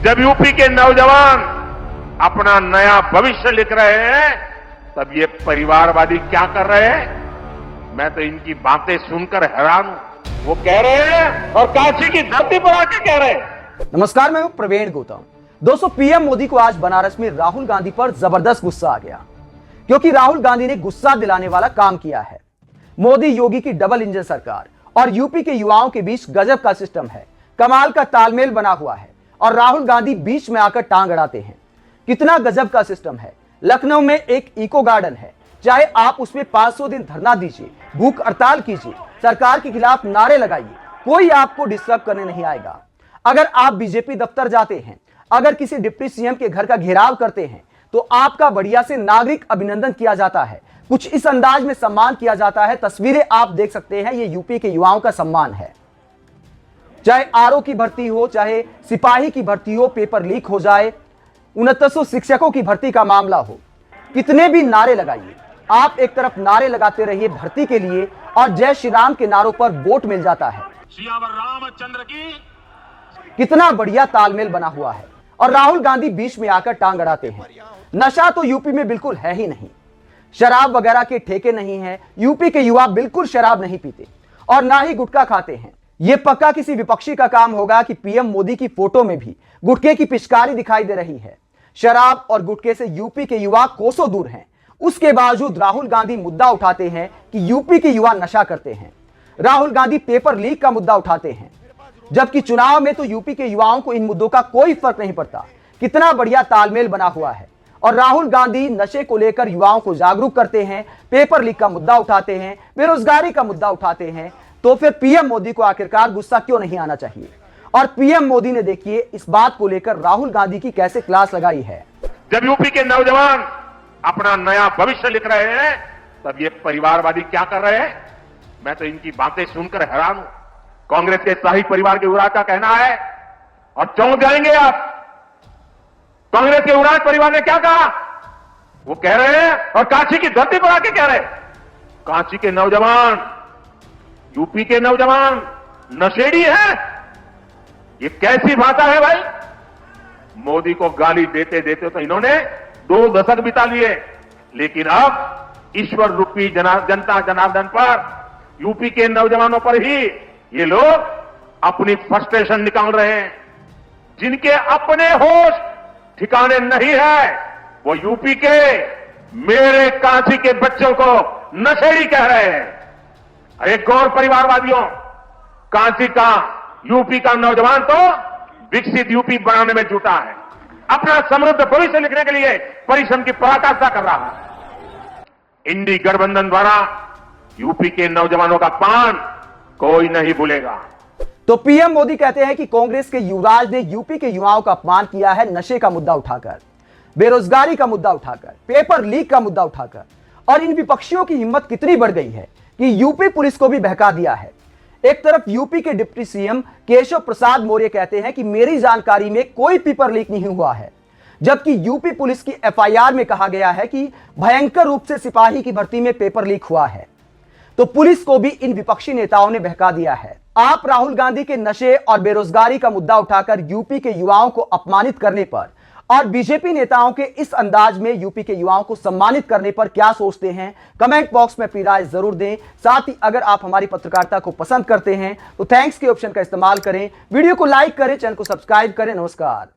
जब यूपी के नौजवान अपना नया भविष्य लिख रहे हैं, तब ये परिवारवादी क्या कर रहे हैं? मैं तो इनकी बातें सुनकर हैरान हूं। वो कह रहे हैं और काशी की धरती पर आके कह रहे हैं। नमस्कार, मैं हूं प्रवीण गौतम। दोस्तों, पीएम मोदी को आज बनारस में राहुल गांधी पर जबरदस्त गुस्सा आ गया, क्योंकि राहुल गांधी ने गुस्सा दिलाने वाला काम किया है। मोदी योगी की डबल इंजन सरकार और यूपी के युवाओं के बीच गजब का सिस्टम है, कमाल का तालमेल बना हुआ है और राहुल गांधी बीच में आकर टांग अड़ाते हैं। कितना गजब का सिस्टम है। लखनऊ में एक इको गार्डन है, चाहे आप उसमें 500 दिन धरना दीजिए, भूख हड़ताल कीजिए, सरकार के खिलाफ नारे लगाइए, कोई आपको डिस्टर्ब करने नहीं आएगा। अगर आप बीजेपी दफ्तर जाते हैं, अगर किसी डिप्टी सीएम के घर का घेराव करते हैं, तो आपका बढ़िया से नागरिक अभिनंदन किया जाता है, कुछ इस अंदाज में सम्मान किया जाता है। तस्वीरें आप देख सकते हैं, ये यूपी के युवाओं का सम्मान है। चाहे आरओ की भर्ती हो, चाहे सिपाही की भर्ती हो, पेपर लीक हो जाए, 2900 शिक्षकों की भर्ती का मामला हो, कितने भी नारे लगाइए, आप एक तरफ नारे लगाते रहिए भर्ती के लिए और जय श्री राम के नारों पर वोट मिल जाता है। सियावर रामचंद्र की कितना बढ़िया तालमेल बना हुआ है और राहुल गांधी बीच में आकर टांग अड़ाते हैं। नशा तो यूपी में बिल्कुल है ही नहीं, शराब वगैरह के ठेके नहीं है, यूपी के युवा बिल्कुल शराब नहीं पीते और ना ही गुटखा खाते हैं। यह पक्का किसी विपक्षी का काम होगा कि पीएम मोदी की फोटो में भी गुटखे की पिचकारी दिखाई दे रही है। शराब और गुटखे से यूपी के युवा कोसों दूर हैं, उसके बावजूद राहुल गांधी मुद्दा उठाते हैं कि यूपी के युवा नशा करते हैं। राहुल गांधी पेपर लीक का मुद्दा उठाते हैं, जबकि चुनाव में तो यूपी के युवाओं को इन मुद्दों का कोई फर्क नहीं पड़ता। कितना बढ़िया तालमेल बना हुआ है। और राहुल गांधी नशे को लेकर युवाओं को जागरूक करते हैं, पेपर लीक का मुद्दा उठाते हैं, बेरोजगारी का मुद्दा उठाते हैं। तो फिर पीएम मोदी को आखिरकार गुस्सा क्यों नहीं आना चाहिए? और पीएम मोदी ने देखिए इस बात को लेकर राहुल गांधी की कैसे क्लास लगाई है। जब यूपी के नौजवान अपना नया भविष्य लिख रहे हैं, तब ये परिवारवादी क्या कर रहे हैं? मैं तो इनकी बातें सुनकर हैरान हूं। कांग्रेस के शाही परिवार के युवराज का कहना है और चौंक जाएंगे आप। कांग्रेस के युवराज परिवार ने क्या कहा? वो कह रहे हैं और काशी की धरती पर आके कह रहे हैं, काशी के नौजवान, यूपी के नौजवान नशेड़ी है। ये कैसी भाषा है भाई? मोदी को गाली देते देते तो इन्होंने 2 दशक बिता लिए, लेकिन अब ईश्वर रूपी जनता जनार्दन पर, यूपी के नौजवानों पर ही ये लोग अपनी फ्रस्ट्रेशन निकाल रहे हैं। जिनके अपने होश ठिकाने नहीं है, वो यूपी के मेरे काशी के बच्चों को नशेड़ी कह रहे हैं। अरे गौर परिवारवादियों, काशी का, यूपी का नौजवान तो विकसित यूपी बनाने में जुटा है, अपना समृद्ध भविष्य लिखने के लिए परिश्रम की पराकाष्ठा कर रहा है। इंडी गठबंधन द्वारा यूपी के नौजवानों का अपमान कोई नहीं भूलेगा। तो पीएम मोदी कहते हैं कि कांग्रेस के युवराज ने यूपी के युवाओं का अपमान किया है, नशे का मुद्दा उठाकर, बेरोजगारी का मुद्दा उठाकर, पेपर लीक का मुद्दा उठाकर। और इन विपक्षियों की हिम्मत कितनी बढ़ गई है कि यूपी पुलिस को भी बहका दिया है। एक तरफ यूपी के डिप्टी सीएम केशव प्रसाद मौर्य कहते हैं कि मेरी जानकारी में कोई पेपर लीक नहीं हुआ है, जबकि यूपी पुलिस की एफआईआर में कहा गया है कि भयंकर रूप से सिपाही की भर्ती में पेपर लीक हुआ है। तो पुलिस को भी इन विपक्षी नेताओं ने बहका दिया है। आप राहुल गांधी के नशे और बेरोजगारी का मुद्दा उठाकर यूपी के युवाओं को अपमानित करने पर और बीजेपी नेताओं के इस अंदाज में यूपी के युवाओं को सम्मानित करने पर क्या सोचते हैं? कमेंट बॉक्स में अपनी राय जरूर दें। साथ ही अगर आप हमारी पत्रकारिता को पसंद करते हैं तो थैंक्स के ऑप्शन का इस्तेमाल करें, वीडियो को लाइक करें, चैनल को सब्सक्राइब करें। नमस्कार।